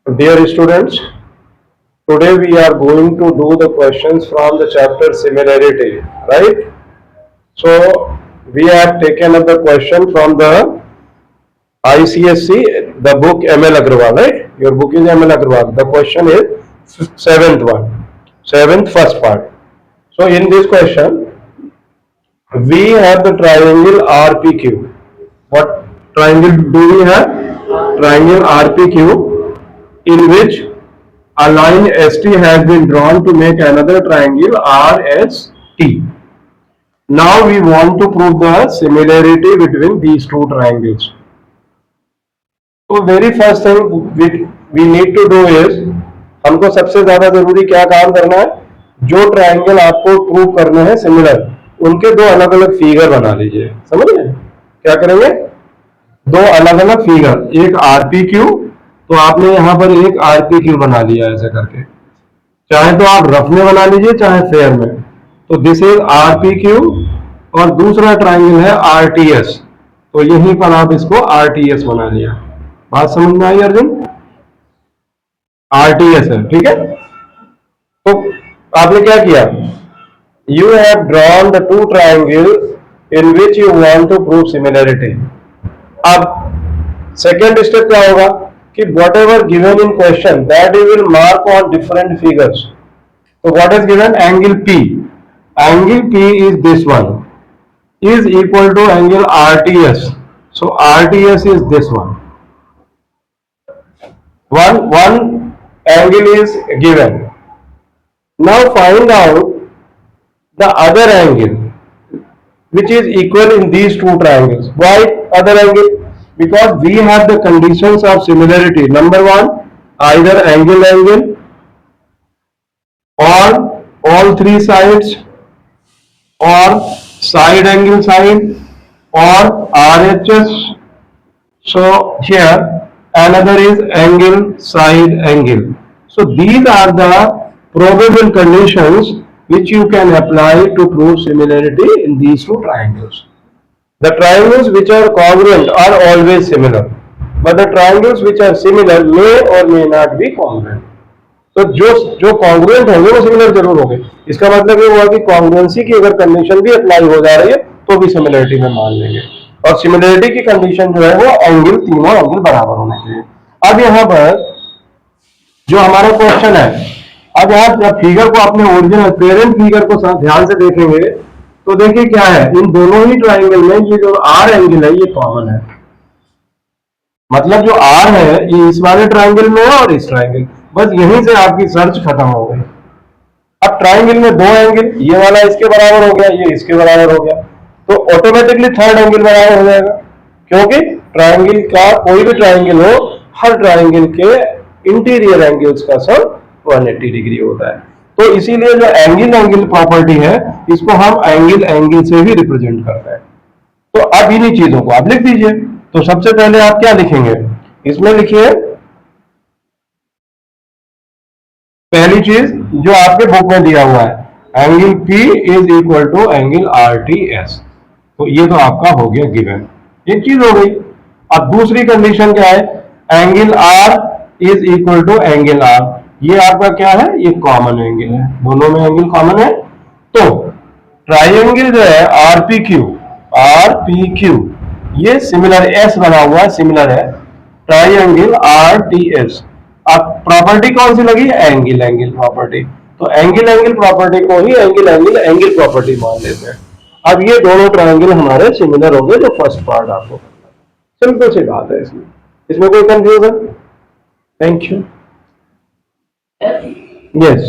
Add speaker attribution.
Speaker 1: Dear students, today we are going to do the questions from the chapter similarity, right? So we have taken up the question from the ICSC, the book ML Agrawal, right? Your book is ML Agrawal. The question is seventh one, seventh first part. So in this question, we have the triangle RPQ. What triangle do we have? Triangle RPQ, in which a line ST has been drawn to make another triangle RST. Now we want to prove the similarity between these two triangles. So very first thing we need to do is, हमको सबसे ज्यादा जरूरी क्या काम करना है, जो triangle आपको प्रूव करने हैं सिमिलर, उनके दो अलग अलग फिगर बना लीजिए। समझ रहे हैं क्या करेंगे? दो अलग अलग फिगर, एक आरपीक्यू, तो आपने यहां पर एक आरपीक्यू बना लिया ऐसे करके, चाहे तो आप रफ में बना लीजिए चाहे फेयर में। तो दिस इज आरपीक्यू और दूसरा ट्राइंगल है आरटीएस, तो यहीं पर आप इसको आरटीएस बना लिया। बात समझ में आई अर्जुन? आरटीएस है, ठीक है। तो आपने क्या किया, you have drawn the two triangle in which you want to prove similarity. अब सेकेंड स्टेप क्या होगा कि whatever given in question that you will mark on different figures. तो what is given? Angle P, angle P is this one, is equal to angle RTS. So RTS is this one. One angle is given. Now find out the other angle which is equal in these two triangles. Why other angle? Because we have the conditions of similarity. Number one, either angle or all three sides or side angle side or RHS. So here another is angle side angle. So these are the probable conditions which you can apply to prove similarity in these two triangles. The triangles which are congruent are always similar, but the triangles which are similar may or may not be congruent. तो जो congruent होंगे वो similar जरूर होंगे। इसका मतलब ये हुआ कि कॉन्ग्रुएंसी की अगर कंडीशन भी अप्लाई हो जा रही है तो भी सिमिलरिटी में मान लेंगे, और सिमिलरिटी की कंडीशन जो है वो एंगल, तीनों एंगल बराबर होने चाहिए। अब यहाँ पर जो हमारा क्वेश्चन है, अब यहाँ जब फिगर को अपने ओरिजिनल पेरेंट फिगर को ध्यान से देखेंगे तो देखिए क्या है, इन दोनों ही ट्राइंगल में ये जो आर एंगल है ये कॉमन है। मतलब जो आर है ये इस वाले ट्राइंगल में है और इस ट्राइंगल, बस यहीं से आपकी सर्च खत्म हो गई। अब ट्राइंगल में दो एंगल, ये वाला इसके बराबर हो गया, ये इसके बराबर हो गया, तो ऑटोमेटिकली थर्ड एंगल बराबर हो जाएगा, क्योंकि ट्राइंगल का कोई भी ट्राइंगल हो, हर ट्राइंगल के इंटीरियर एंगल्स का सम 180 डिग्री होता है। तो इसीलिए जो एंगल प्रॉपर्टी है इसको हम एंगल से भी रिप्रेजेंट करते हैं। तो अब इन्हीं चीजों को आप लिख दीजिए। तो सबसे पहले आप क्या लिखेंगे, इसमें लिखिए पहली चीज जो आपके बुक में दिया हुआ है, angle P is equal to angle RTS। तो ये तो आपका हो गया गिवन, एक चीज हो गई। अब दूसरी कंडीशन क्या है, angle R is equal to angle R। ये आपका क्या है, ये कॉमन एंगल है, दोनों में एंगल कॉमन है। तो ट्राइंगल जो है RPQ ये सिमिलर, S बना हुआ है, सिमिलर है ट्राइंगल RTS। अब प्रॉपर्टी कौन सी लगी, एंगल प्रॉपर्टी। तो एंगल प्रॉपर्टी को ही एंगल प्रॉपर्टी मान लेते हैं। अब ये दोनों ट्राइंगल हमारे सिमिलर होंगे, जो फर्स्ट पार्ट आपको करना है। सिंपल सी बात है, इसमें कोई कंफ्यूजन? Thank you. यस।